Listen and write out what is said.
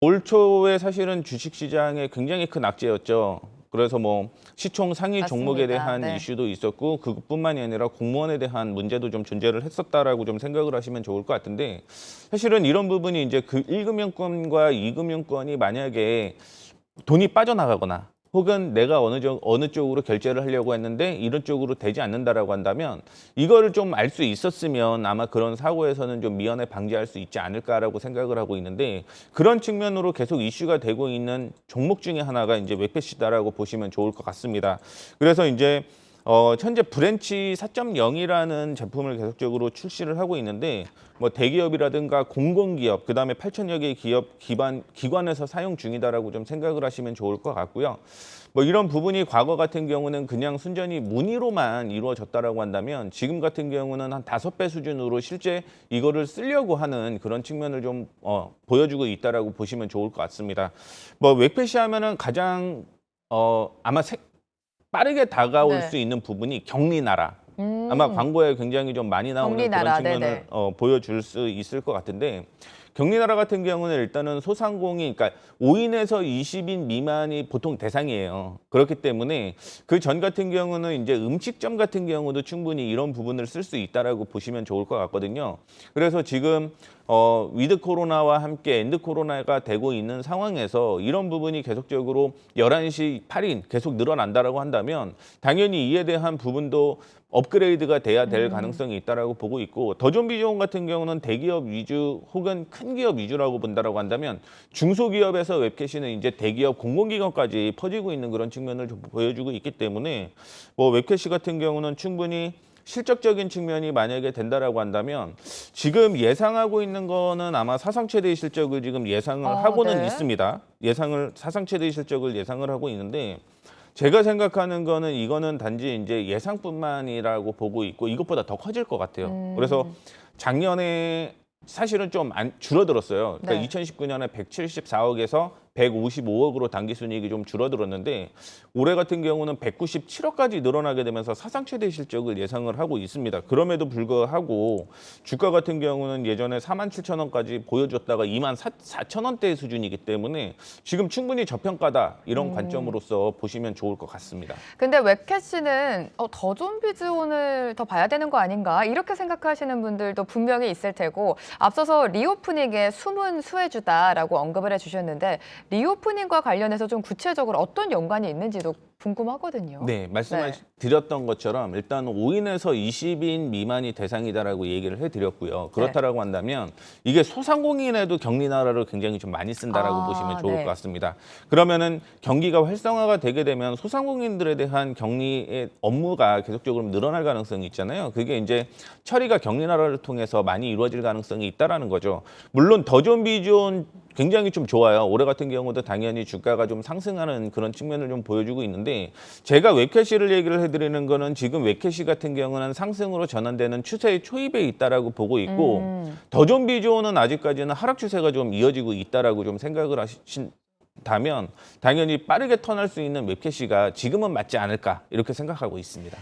올 초에 사실은 주식시장에 굉장히 큰 악재였죠. 그래서 뭐 시총 상위 종목에 맞습니다. 대한 네. 이슈도 있었고 그것뿐만이 아니라 공무원에 대한 문제도 좀 존재를 했었다라고 좀 생각을 하시면 좋을 것 같은데 사실은 이런 부분이 이제 그 1금융권과 2금융권이 만약에 돈이 빠져나가거나 혹은 내가 어느 쪽으로 결제를 하려고 했는데 이런 쪽으로 되지 않는다라고 한다면 이거를 좀 알 수 있었으면 아마 그런 사고에서는 좀 미연에 방지할 수 있지 않을까라고 생각을 하고 있는데 그런 측면으로 계속 이슈가 되고 있는 종목 중에 하나가 이제 웹패시다라고 보시면 좋을 것 같습니다. 그래서 이제 현재 브랜치 4.0이라는 제품을 계속적으로 출시를 하고 있는데 뭐 대기업이라든가 공공기업 그다음에 8천여 개의 기관에서 사용 중이다라고 좀 생각을 하시면 좋을 것 같고요. 뭐 이런 부분이 과거 같은 경우는 그냥 순전히 문의로만 이루어졌다라고 한다면 지금 같은 경우는 한 5배 수준으로 실제 이거를 쓰려고 하는 그런 측면을 좀 보여주고 있다라고 보시면 좋을 것 같습니다. 뭐 웹패시 하면은 가장 아마 빠르게 다가올 수 네. 있는 부분이 격리나라. 아마 음. 광고에 굉장히 좀 많이 나오는 그런 격리나라. 측면을 네네. 보여줄 수 있을 것 같은데 격리나라 같은 경우는 일단은 소상공인, 그러니까 5인에서 20인 미만이 보통 대상이에요. 그렇기 때문에 그 전 같은 경우는 이제 음식점 같은 경우도 충분히 이런 부분을 쓸 수 있다라고 보시면 좋을 것 같거든요. 그래서 지금 위드 코로나와 함께 엔드 코로나가 되고 있는 상황에서 이런 부분이 계속적으로 11시 8인 계속 늘어난다라고 한다면 당연히 이에 대한 부분도 업그레이드가 돼야 될 음. 가능성이 있다라고 보고 있고 더존비존 같은 경우는 대기업 위주 혹은 큰 기업 위주라고 본다라고 한다면 중소기업에서 웹캐시는 이제 대기업 공공기관까지 퍼지고 있는 그런 측면을 좀 보여주고 있기 때문에 뭐 웹캐시 같은 경우는 충분히 실적적인 측면이 만약에 된다라고 한다면 지금 예상하고 있는 거는 아마 사상 최대의 실적을 지금 예상을 하고는 네. 있습니다. 사상 최대의 실적을 예상을 하고 있는데 제가 생각하는 거는 이거는 단지 이제 예상뿐만이라고 보고 있고 이것보다 더 커질 것 같아요. 그래서 음. 작년에 사실은 좀 줄어들었어요. 그러니까 네. 2019년에 174억에서 155억으로 당기순이익이 좀 줄어들었는데 올해 같은 경우는 197억까지 늘어나게 되면서 사상 최대 실적을 예상을 하고 있습니다. 그럼에도 불구하고 주가 같은 경우는 예전에 47,000원까지 보여줬다가 24,000원대 수준이기 때문에 지금 충분히 저평가다 이런 음. 관점으로서 보시면 좋을 것 같습니다. 근데 웹캐시는 더 좀비즈온을 더 봐야 되는 거 아닌가 이렇게 생각하시는 분들도 분명히 있을 테고 앞서서 리오프닝의 숨은 수혜주다라고 언급을 해주셨는데 리오프닝과 관련해서 좀 구체적으로 어떤 연관이 있는지도 궁금하거든요. 네, 네. 드렸던 것처럼 일단 5인에서 20인 미만이 대상이다라고 얘기를 해드렸고요. 네. 그렇다라고 한다면 이게 소상공인에도 격리나라를 굉장히 좀 많이 쓴다라고 보시면 좋을 것 네. 같습니다. 그러면은 경기가 활성화가 되게 되면 소상공인들에 대한 격리의 업무가 계속적으로 늘어날 가능성이 있잖아요. 그게 이제 처리가 격리나라를 통해서 많이 이루어질 가능성이 있다라는 거죠. 물론 더존비존 굉장히 좀 좋아요. 올해 같은 경우도 당연히 주가가 좀 상승하는 그런 측면을 좀 보여주고 있는데 제가 웹캐시를 얘기를 해드리는 거는 지금 웹캐시 같은 경우는 상승으로 전환되는 추세의 초입에 있다라고 보고 있고 음. 더존비존은 아직까지는 하락 추세가 좀 이어지고 있다라고 좀 생각을 하신다면 당연히 빠르게 턴할 수 있는 웹캐시가 지금은 맞지 않을까 이렇게 생각하고 있습니다.